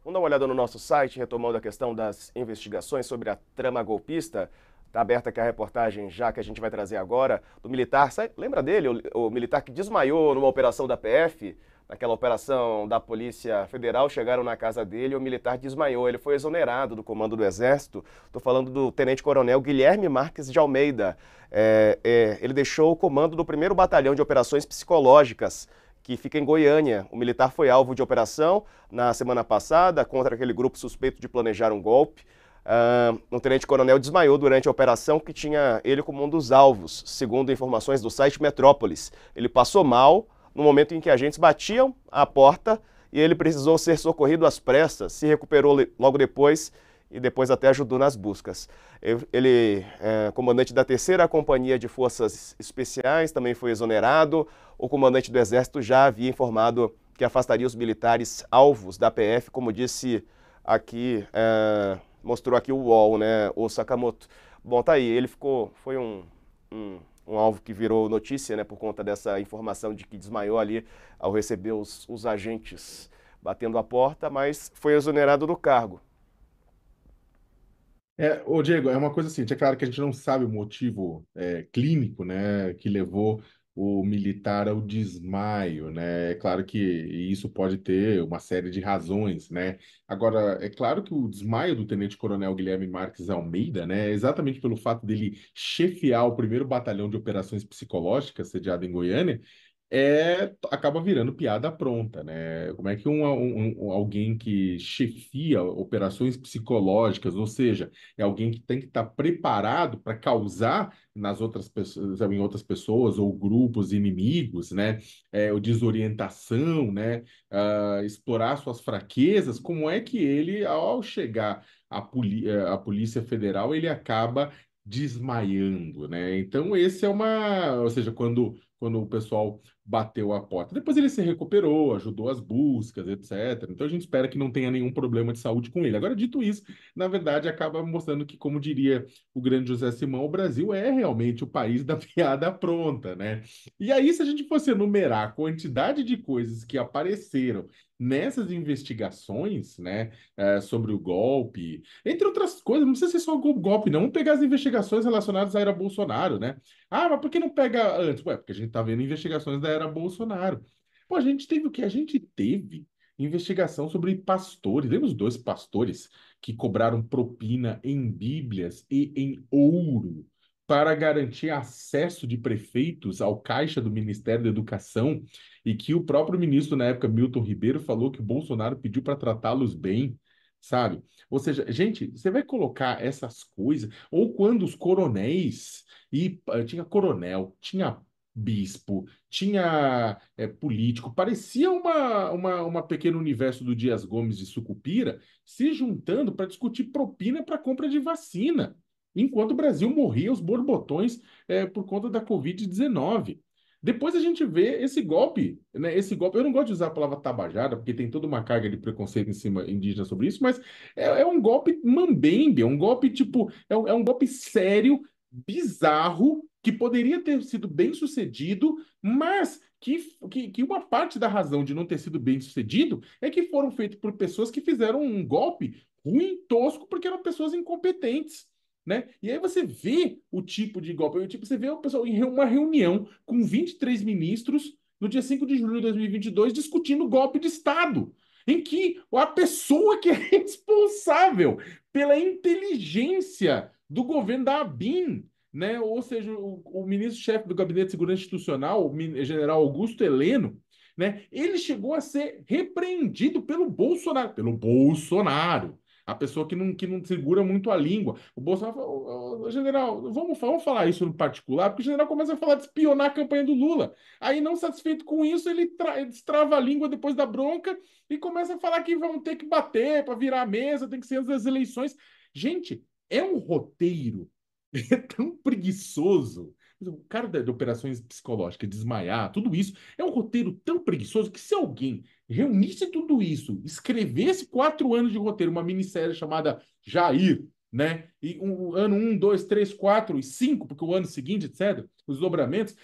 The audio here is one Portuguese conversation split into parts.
Vamos dar uma olhada no nosso site, retomando a questão das investigações sobre a trama golpista. Está aberta aqui a reportagem já que a gente vai trazer agora do militar. Lembra dele, o militar que desmaiou numa operação da PF? Naquela operação da Polícia Federal, chegaram na casa dele e o militar desmaiou. Ele foi exonerado do comando do Exército. Estou falando do tenente-coronel Guilherme Marques de Almeida. Ele deixou o comando do 1º Batalhão de Operações Psicológicas, que fica em Goiânia. O militar foi alvo de operação na semana passada contra aquele grupo suspeito de planejar um golpe. Um tenente-coronel desmaiou durante a operação que tinha ele como um dos alvos, segundo informações do site Metrópolis. Ele passou mal no momento em que agentes batiam à porta e ele precisou ser socorrido às pressas, se recuperou logo depois e depois até ajudou nas buscas. Ele é comandante da 3ª Companhia de Forças Especiais, também foi exonerado. O comandante do Exército já havia informado que afastaria os militares alvos da PF, como disse aqui, mostrou aqui o UOL, né, o Sakamoto. Bom, tá aí, foi um alvo que virou notícia, né, por conta dessa informação de que desmaiou ali ao receber os agentes batendo a porta, mas foi exonerado do cargo. Ô Diego, é uma coisa assim, é claro que a gente não sabe o motivo clínico, né, que levou o militar ao desmaio, né? É claro que isso pode ter uma série de razões, né? Agora, é claro que o desmaio do tenente-coronel Guilherme Marques Almeida, né, é exatamente pelo fato dele chefiar o 1º Batalhão de Operações Psicológicas, sediado em Goiânia, acaba virando piada pronta, né? Como é que alguém que chefia operações psicológicas, ou seja, é alguém que tem que estar preparado para causar nas outras pessoas, em outras pessoas ou grupos inimigos, né? O desorientação, né? Explorar suas fraquezas. Como é que ele, ao chegar à Polícia Federal, ele acaba desmaiando, né? Então, esse é uma, ou seja, quando o pessoal bateu a porta. Depois ele se recuperou, ajudou as buscas, etc. Então a gente espera que não tenha nenhum problema de saúde com ele. Agora, dito isso, na verdade, acaba mostrando que, como diria o grande José Simão, o Brasil é realmente o país da piada pronta, né? E aí, se a gente fosse enumerar a quantidade de coisas que apareceram nessas investigações, né, sobre o golpe, entre outras coisas, não precisa ser só golpe, não. Vamos pegar as investigações relacionadas à era Bolsonaro, né? Ah, mas por que não pega antes? Ué, porque a gente tá vendo investigações da era Bolsonaro. Pô, a gente teve o que? A gente teve investigação sobre pastores. Lembra os 2 pastores que cobraram propina em bíblias e em ouro para garantir acesso de prefeitos ao caixa do Ministério da Educação e que o próprio ministro, na época, Milton Ribeiro, falou que o Bolsonaro pediu para tratá-los bem, sabe? Ou seja, gente, você vai colocar essas coisas, ou quando os coronéis e tinha coronel, tinha bispo, tinha político. Parecia uma pequeno universo do Dias Gomes de Sucupira se juntando para discutir propina para compra de vacina, enquanto o Brasil morria aos borbotões por conta da Covid-19. Depois a gente vê esse golpe, né? Esse golpe, eu não gosto de usar a palavra tabajara, porque tem toda uma carga de preconceito em cima indígena sobre isso, mas é um golpe mambembe, é um golpe tipo, é um golpe sério, bizarro, que poderia ter sido bem sucedido, mas que uma parte da razão de não ter sido bem sucedido é que foram feitos por pessoas que fizeram um golpe ruim, tosco, porque eram pessoas incompetentes. Né? E aí você vê o tipo de golpe, tipo, você vê o pessoal em uma reunião com 23 ministros no dia 5 de julho de 2022 discutindo golpe de Estado, em que a pessoa que é responsável pela inteligência do governo da ABIN, né? Ou seja, o ministro-chefe do Gabinete de Segurança Institucional, o general Augusto Heleno, né? Ele chegou a ser repreendido pelo Bolsonaro, a pessoa que não segura muito a língua. O Bolsonaro falou: general, vamos falar isso no particular, porque o general começa a falar de espionar a campanha do Lula. Aí, não satisfeito com isso, ele destrava a língua depois da bronca e começa a falar que vão ter que bater para virar a mesa, tem que ser as eleições. Gente, é um roteiro é tão preguiçoso. O cara de operações psicológicas, desmaiar, tudo isso, é um roteiro tão preguiçoso que se alguém reunisse tudo isso, escrevesse 4 anos de roteiro, uma minissérie chamada Jair, né? E ano 1, 2, 3, 4 e 5, porque o ano seguinte, etc., os dobramentos,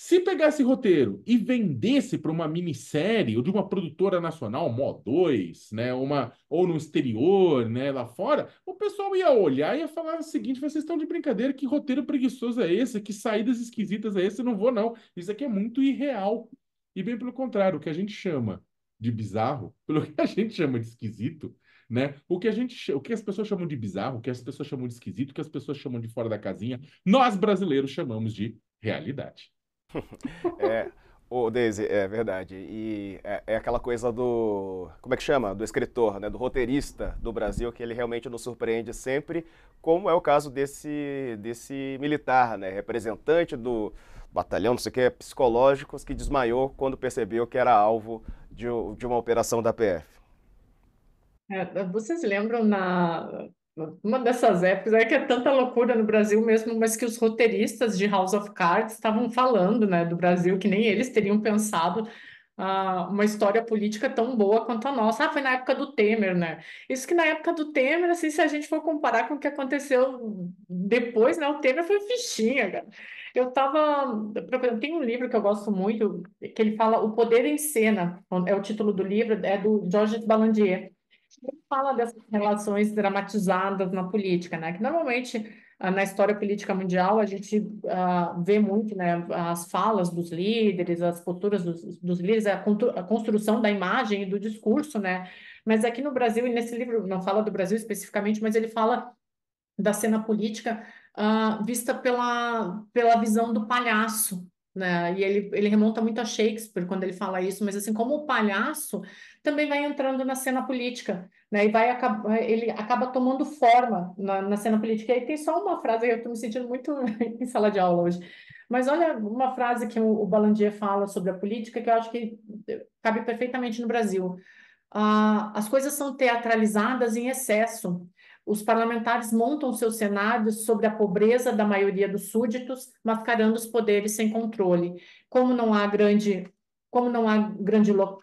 Se pegasse esse roteiro e vendesse para uma minissérie ou de uma produtora nacional, Mó 2, né, ou no exterior, né, lá fora, o pessoal ia olhar e ia falar o seguinte: vocês estão de brincadeira, que roteiro preguiçoso é esse? Que saídas esquisitas é esse? Eu não vou, não. Isso aqui é muito irreal. E bem pelo contrário, o que a gente chama de bizarro, pelo que a gente chama de esquisito, né? O que as pessoas chamam de bizarro, o que as pessoas chamam de esquisito, o que as pessoas chamam de fora da casinha, nós brasileiros chamamos de realidade. É, o Daisy, é verdade. E é aquela coisa do, como é que chama? Do escritor, né? Do roteirista do Brasil, que ele realmente nos surpreende sempre, como é o caso desse militar, né? Representante do batalhão, não sei o que, psicológicos, que desmaiou quando percebeu que era alvo de uma operação da PF. Vocês lembram uma dessas épocas, é que é tanta loucura no Brasil mesmo, mas que os roteiristas de House of Cards estavam falando, né, do Brasil, que nem eles teriam pensado uma história política tão boa quanto a nossa. Foi na época do Temer, né? Isso que na época do Temer, assim, se a gente for comparar com o que aconteceu depois, né, o Temer foi fichinha, cara. Eu estava procurando, tem um livro que eu gosto muito, que ele fala O Poder em Cena, é o título do livro, é do Georges Balandier. Ele fala dessas relações dramatizadas na política, né? Que normalmente na história política mundial a gente vê muito, né? As falas dos líderes, as posturas dos líderes, a construção da imagem e do discurso, né? Mas aqui no Brasil, e nesse livro não fala do Brasil especificamente, mas ele fala da cena política vista pela visão do palhaço, né? E ele remonta muito a Shakespeare quando ele fala isso, mas assim, como o palhaço também vai entrando na cena política, né? E ele acaba tomando forma na cena política. E aí tem só uma frase, eu estou me sentindo muito em sala de aula hoje. Mas olha uma frase que o Balandier fala sobre a política que eu acho que cabe perfeitamente no Brasil. As coisas são teatralizadas em excesso. Os parlamentares montam seus cenários sobre a pobreza da maioria dos súditos, mascarando os poderes sem controle. Como não há grande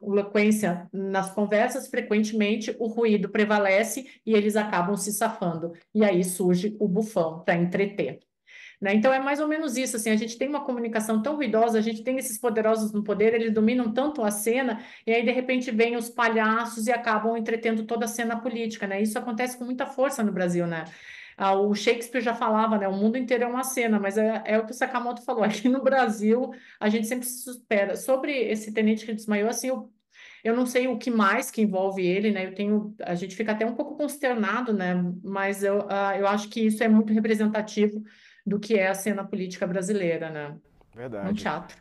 eloquência nas conversas, frequentemente o ruído prevalece e eles acabam se safando. E aí surge o bufão para entreter. Né? Então é mais ou menos isso, assim, a gente tem uma comunicação tão ruidosa, a gente tem esses poderosos no poder, eles dominam tanto a cena, e aí de repente vêm os palhaços e acabam entretendo toda a cena política, né? Isso acontece com muita força no Brasil, né? O Shakespeare já falava, né? O mundo inteiro é uma cena, mas é o que o Sakamoto falou. Aqui no Brasil, a gente sempre se supera. Sobre esse tenente que desmaiou, assim, eu não sei o que mais que envolve ele, né? A gente fica até um pouco consternado, né? Mas eu acho que isso é muito representativo do que é a cena política brasileira, né? É um Verdade. teatro.